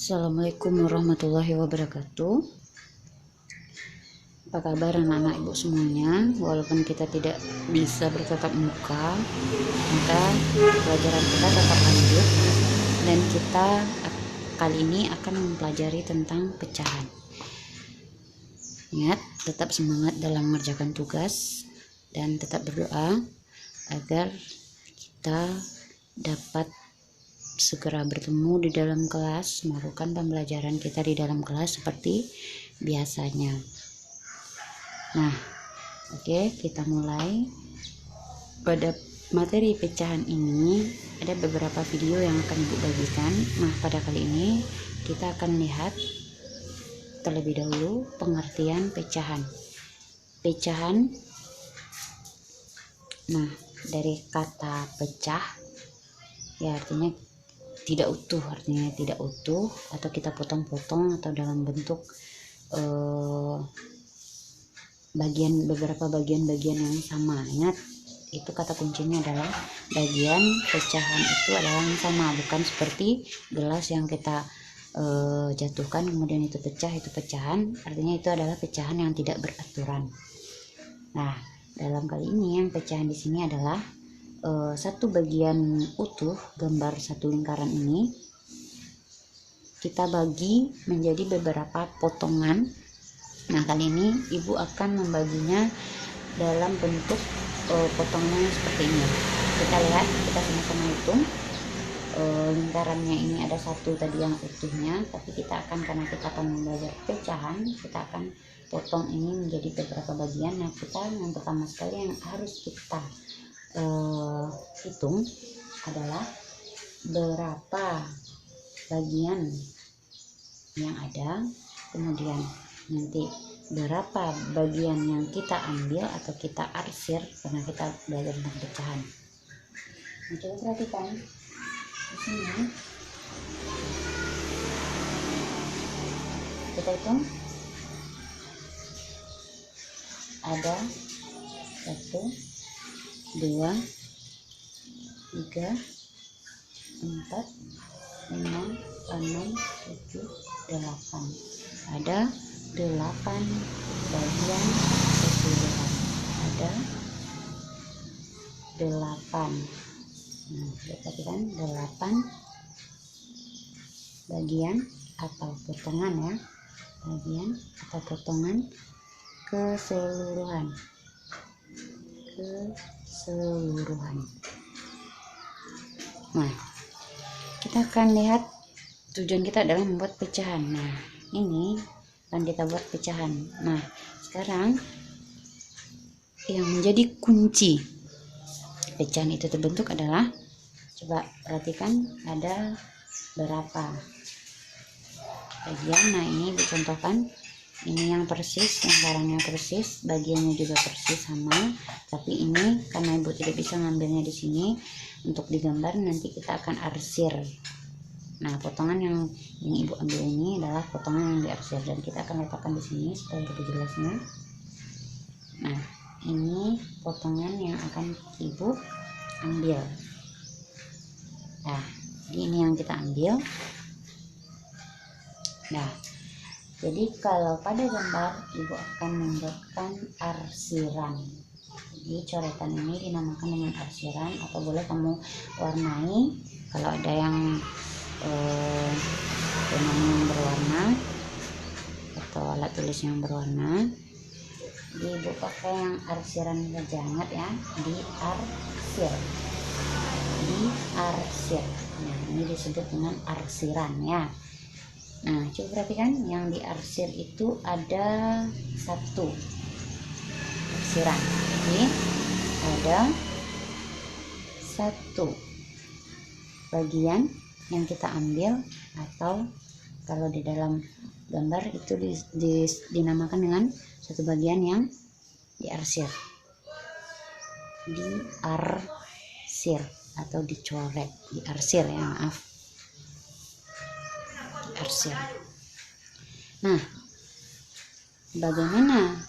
Assalamualaikum warahmatullahi wabarakatuh. Apa kabar anak-anak ibu semuanya? Walaupun kita tidak bisa bertatap muka, maka pelajaran kita tetap lanjut dan kita kali ini akan mempelajari tentang pecahan. Ingat, tetap semangat dalam mengerjakan tugas dan tetap berdoa agar kita dapat segera bertemu di dalam kelas, melakukan pembelajaran kita di dalam kelas seperti biasanya. Nah, oke, kita mulai. Pada materi pecahan ini ada beberapa video yang akan Ibu bagikan. Nah, pada kali ini kita akan lihat terlebih dahulu pengertian pecahan. Pecahan, nah, dari kata pecah ya artinya tidak utuh, atau kita potong-potong atau dalam bentuk beberapa bagian-bagian yang sama. Ingat, itu kata kuncinya adalah bagian pecahan itu adalah yang sama, bukan seperti gelas yang kita jatuhkan kemudian itu pecah, itu pecahan. Artinya itu adalah pecahan yang tidak beraturan. Nah, dalam kali ini yang pecahan di sini adalah satu bagian utuh, gambar satu lingkaran ini kita bagi menjadi beberapa potongan. Nah, kali ini Ibu akan membaginya dalam bentuk potongan seperti ini. Kita lihat, kita sama-sama hitung. Lingkarannya ini ada satu tadi yang utuhnya, tapi karena kita akan belajar pecahan, kita akan potong ini menjadi beberapa bagian. Nah, yang pertama sekali yang harus kita hitung adalah berapa bagian yang ada, kemudian nanti berapa bagian yang kita ambil atau kita arsir karena kita belajar tentang pecahan. Nah, coba perhatikan di sini, kita hitung ada 1, 2, 3, 4, 5, 6, 7, 8. Ada 8 bagian keseluruhan. Ada 8. Nah, perhatikan 8 bagian atau potongan ya. Bagian atau potongan keseluruhan. Nah, kita akan lihat tujuan kita adalah membuat pecahan. Nah, ini akan kita buat pecahan. Nah, sekarang yang menjadi kunci pecahan itu terbentuk adalah, coba perhatikan ada berapa bagian. Nah, ini dicontohkan, ini yang persis, lingkarannya persis, bagiannya juga persis sama. Tapi ini karena Ibu tidak bisa ngambilnya di sini untuk digambar, nanti kita akan arsir. Nah, potongan yang Ibu ambil ini adalah potongan yang diarsir dan kita akan letakkan di sini supaya lebih jelasnya. Nah, ini potongan yang akan Ibu ambil. Nah, ini yang kita ambil. Nah, jadi kalau pada gambar Ibu akan membuatkan arsiran. Jadi coretan ini dinamakan dengan arsiran, atau boleh kamu warnai kalau ada yang yang berwarna atau alat tulis yang berwarna. Jadi Ibu pakai yang arsiran saja, ingat ya, diarsir. Nah, ini disebut dengan arsiran ya. Nah, coba perhatikan yang diarsir itu ada 1 arsiran. Jadi ada 1 bagian yang kita ambil, atau kalau di dalam gambar itu dinamakan dengan 1 bagian yang diarsir. Diarsir atau dicoret, diarsir ya, maaf. Arsir. Nah, bagaimana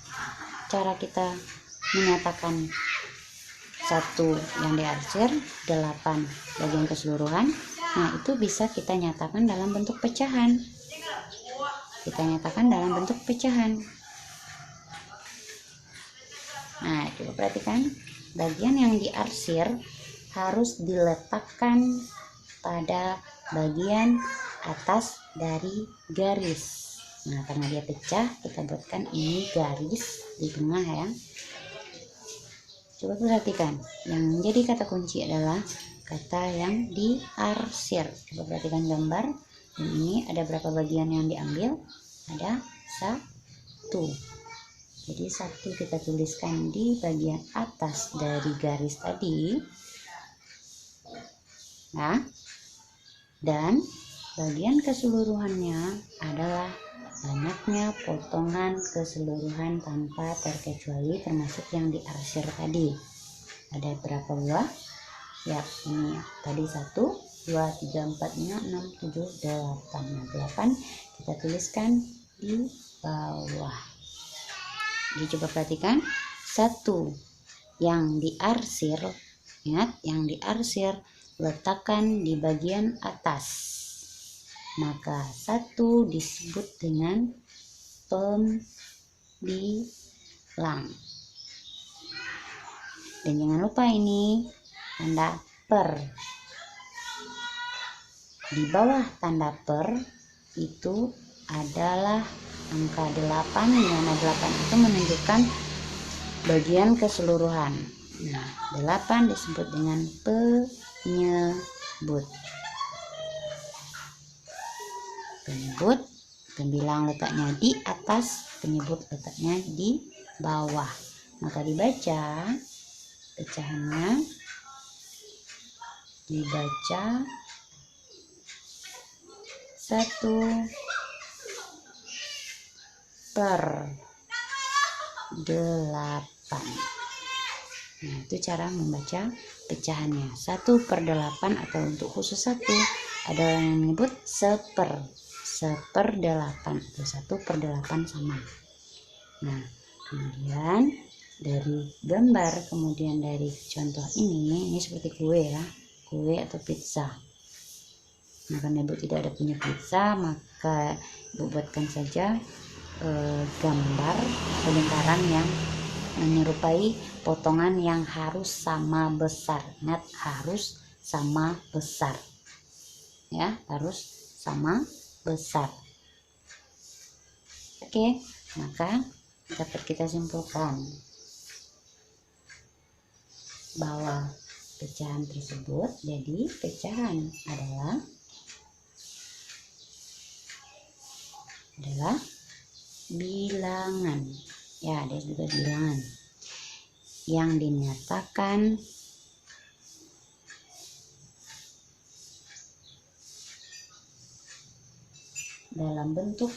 cara kita menyatakan 1 yang diarsir, 8 bagian keseluruhan? Nah, itu bisa kita nyatakan dalam bentuk pecahan. Kita nyatakan dalam bentuk pecahan. Nah, coba perhatikan, bagian yang diarsir harus diletakkan pada bagian atas dari garis. Nah, karena dia pecah, kita buatkan ini garis di tengah ya. Coba perhatikan, yang menjadi kata kunci adalah kata yang diarsir. Coba perhatikan gambar. Dan ini ada berapa bagian yang diambil? Ada 1. Jadi 1 kita tuliskan di bagian atas dari garis tadi. Nah, dan bagian keseluruhannya adalah banyaknya potongan keseluruhan tanpa terkecuali termasuk yang diarsir tadi. Ada berapa buah? Ya, ini tadi 1, 2, 3, 4, 5, 6, 7, 8. Nah, 8 kita tuliskan di bawah. Jadi coba perhatikan, 1 yang diarsir, ingat yang diarsir letakkan di bagian atas, maka 1 disebut dengan pembilang. Dan jangan lupa ini tanda per. Di bawah tanda per itu adalah angka 8, di mana 8 itu menunjukkan bagian keseluruhan. Nah, 8 disebut dengan penyebut. Penyebut, pembilang letaknya di atas, penyebut letaknya di bawah. Maka dibaca pecahannya, dibaca 1/8. Nah, itu cara membaca pecahannya. 1/8 atau untuk khusus 1 ada orang yang menyebut 1/8 atau 1/8 sama. Nah, kemudian dari gambar, kemudian dari contoh ini seperti kue ya, kue atau pizza. Nah, karena Ibu tidak ada punya pizza, maka Ibu buatkan saja gambar atau lingkaran yang menyerupai potongan yang harus sama besar. Ingat, harus sama besar ya, harus sama besar. Oke, maka dapat kita simpulkan bahwa pecahan tersebut, jadi pecahan adalah bilangan ya, ada juga bilangan yang dinyatakan dalam bentuk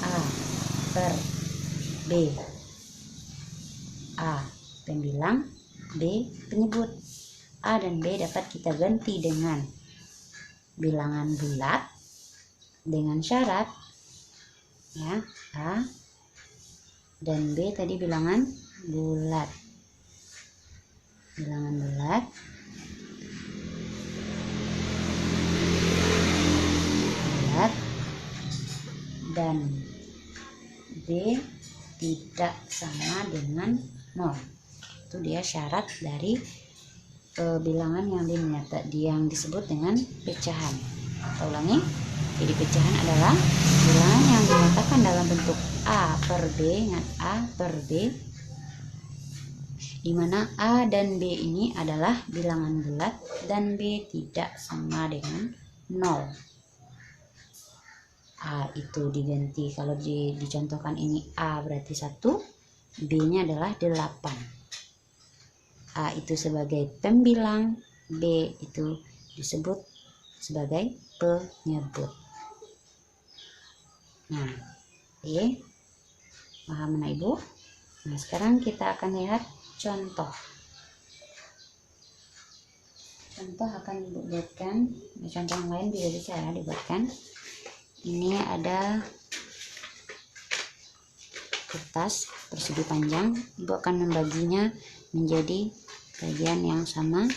A per B. A pembilang, B penyebut. A dan B dapat kita ganti dengan bilangan bulat dengan syarat ya, A dan B tadi bilangan bulat. Bilangan bulat dan B tidak sama dengan 0. Itu dia syarat dari bilangan yang disebut dengan pecahan. Kita ulangi. Jadi pecahan adalah bilangan yang dinyatakan dalam bentuk A per B, ingat A per B, di mana A dan B ini adalah bilangan bulat dan B tidak sama dengan 0. A itu diganti, kalau dicontohkan ini A berarti 1, B nya adalah 8. A itu sebagai pembilang, B itu disebut sebagai penyebut. Nah, oke, paham mana Ibu? Nah, sekarang kita akan lihat contoh. Contoh akan Ibu buatkan, contoh yang lain juga bisa ya dibuatkan. Ini ada kertas persegi panjang, Ibu akan membaginya menjadi bagian yang sama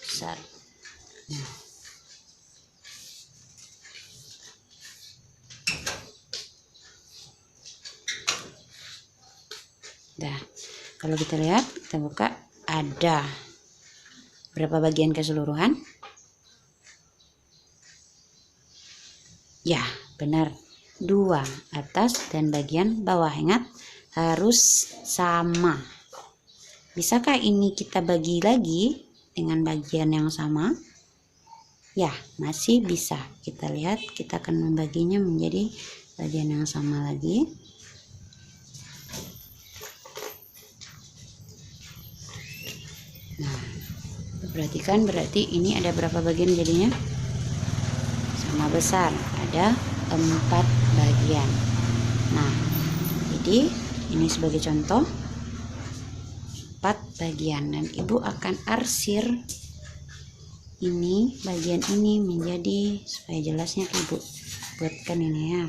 besar. Nah, dah, kalau kita lihat, kita buka, ada berapa bagian keseluruhan? Ya, benar, 2 atas dan bagian bawah. Ingat, harus sama. Bisakah ini kita bagi lagi dengan bagian yang sama? Ya, masih bisa. Kita lihat, kita akan membaginya menjadi bagian yang sama lagi. Nah, perhatikan, berarti ini ada berapa bagian jadinya? Sama besar, ada 4 bagian. Nah, jadi ini sebagai contoh 4 bagian, dan Ibu akan arsir ini bagian ini menjadi, supaya jelasnya Ibu buatkan ini ya.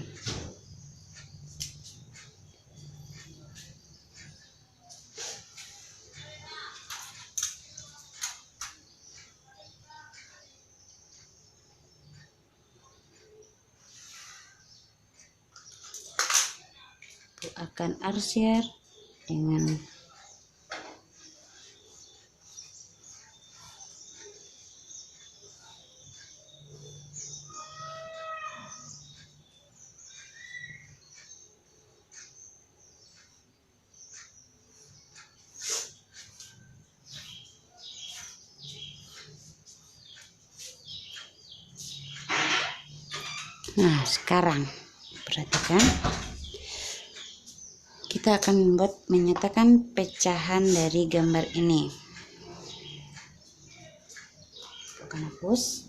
Ibu akan arsir dengan Nah, sekarang perhatikan, kita akan menyatakan pecahan dari gambar ini. Akan hapus.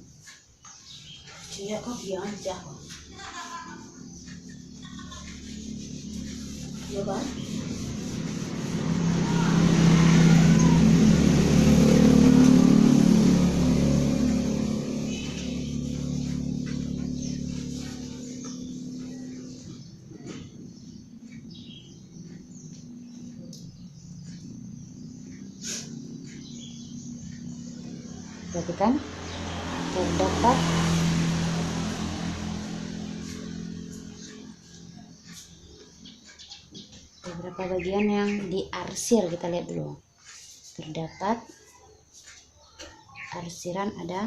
Tidak, kok dia aja. Ya, Bang. Perhatikan, terdapat beberapa bagian yang diarsir. Kita lihat dulu. Terdapat arsiran ada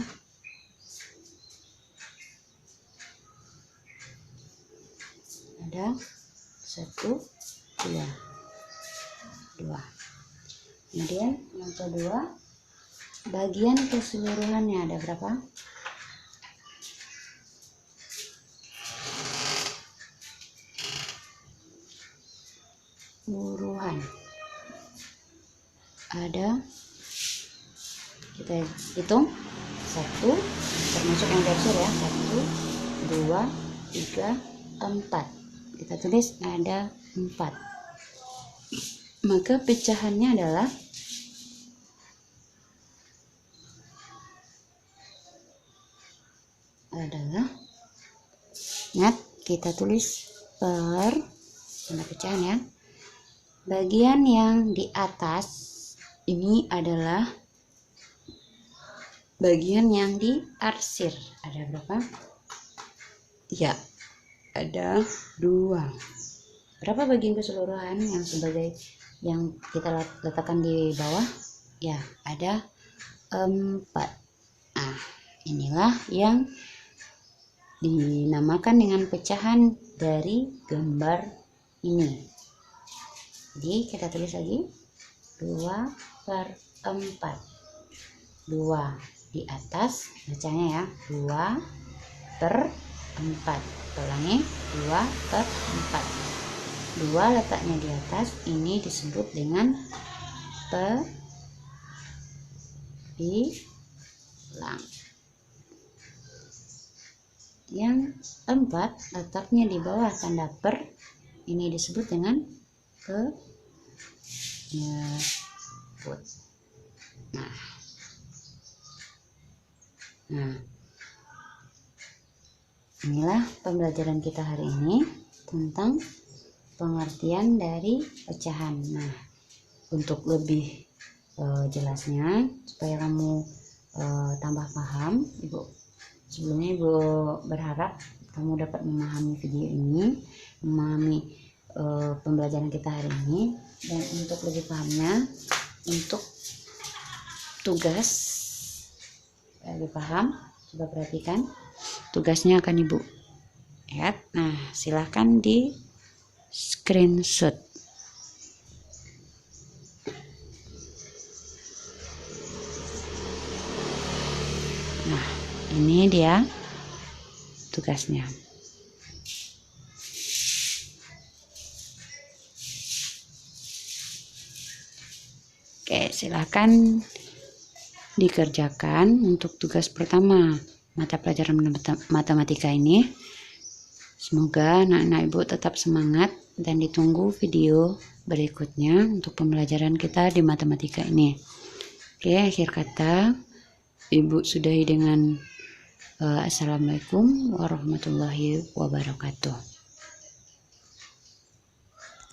1, 2. Kemudian yang kedua, bagian keseluruhannya ada berapa? Keseluruhan ada, kita hitung 1, termasuk yang diarsir ya, 1, 2, 3, 4. Kita tulis ada 4. Maka pecahannya adalah ingat, kita tulis per tanda pecahan ya. Bagian yang di atas ini adalah bagian yang diarsir. Ada berapa? Ya, ada 2. Berapa bagian keseluruhan yang sebagai yang kita letakkan di bawah? Ya, ada 4. Nah, inilah yang dinamakan dengan pecahan dari gambar ini. Jadi kita tulis lagi 2/4. 2 di atas, bacanya ya, 2/4. Ulangi, 2/4. 2 letaknya di atas, ini disebut dengan bilang. Yang 4 letaknya di bawah tanda per, ini disebut dengan penyebut. Nah, inilah pembelajaran kita hari ini. tentang pengertian dari pecahan. Nah, untuk lebih jelasnya supaya kamu tambah paham, sebelumnya Ibu berharap kamu dapat memahami video ini, memahami pembelajaran kita hari ini. Dan untuk lebih pahamnya, untuk tugas lebih paham, coba perhatikan tugasnya akan Ibu lihat. Nah, silahkan di screenshot. Nah, ini dia tugasnya. Oke, silahkan dikerjakan untuk tugas pertama mata pelajaran matematika ini. Semoga anak-anak Ibu tetap semangat dan ditunggu video berikutnya untuk pembelajaran kita di matematika ini. Oke, akhir kata Ibu sudahi dengan Assalamualaikum warahmatullahi wabarakatuh.